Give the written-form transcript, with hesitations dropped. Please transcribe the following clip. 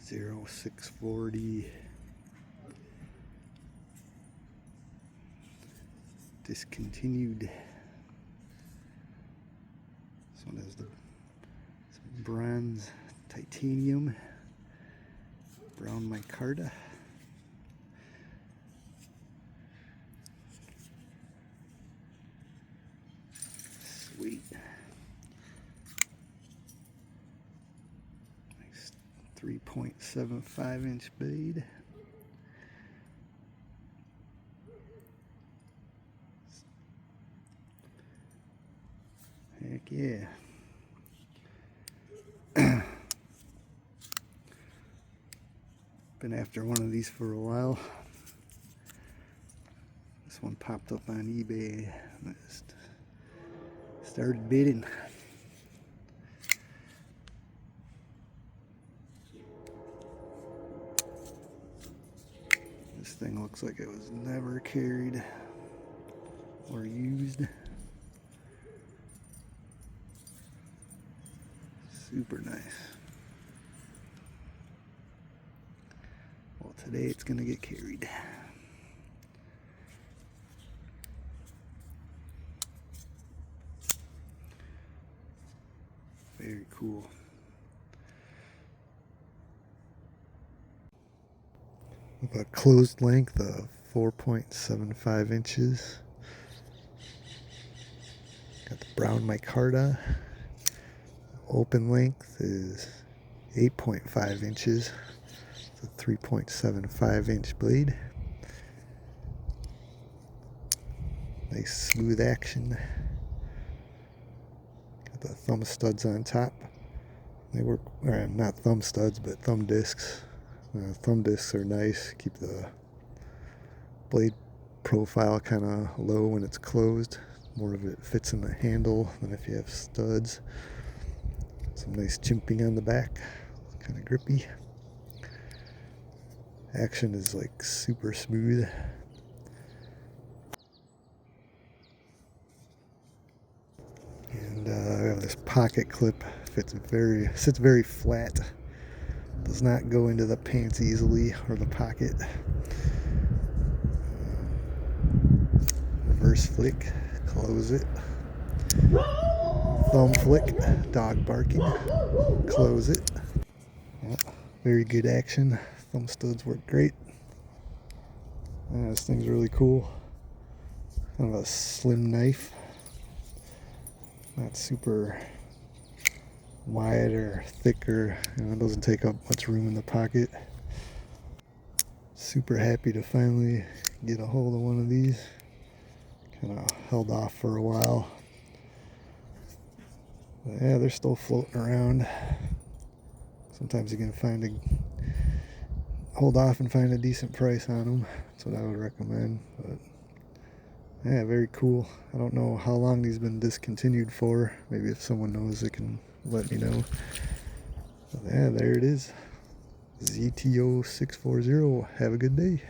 0640. Discontinued. This one has the bronze titanium brown micarta. Sweet. Nice 3.75 inch blade. Heck yeah. Been after one of these for a while. This one popped up on eBay and I just started bidding. This thing looks like it was never carried or used. Super nice. Well, today it's gonna get carried. Very cool. With a closed length of 4.75 inches. Got the brown micarta. Open length is 8.5 inches. It's a 3.75 inch blade. Nice smooth action. Got the thumb studs on top. They work, not thumb studs, but thumb discs. Thumb discs are nice. Keep the blade profile kind of low when it's closed. More of it fits in the handle than if you have studs. Some nice jimping on the back, kind of grippy. Action is like super smooth. And I have this pocket clip. Sits very flat. Does not go into the pants easily or the pocket. Reverse flick, close it. Thumb flick, dog barking, close it. Yep, very good action. Thumb studs work great. This thing's really cool. Kind of a slim knife. Not super wide or thick, or it doesn't take up much room in the pocket. Super happy to finally get a hold of one of these. Kind of held off for a while. But yeah, they're still floating around. Sometimes you can hold off and find a decent price on them. That's what I would recommend. But yeah, very cool. I don't know how long these been discontinued for. Maybe if someone knows, they can let me know. But yeah, there it is. ZTO 640. Have a good day.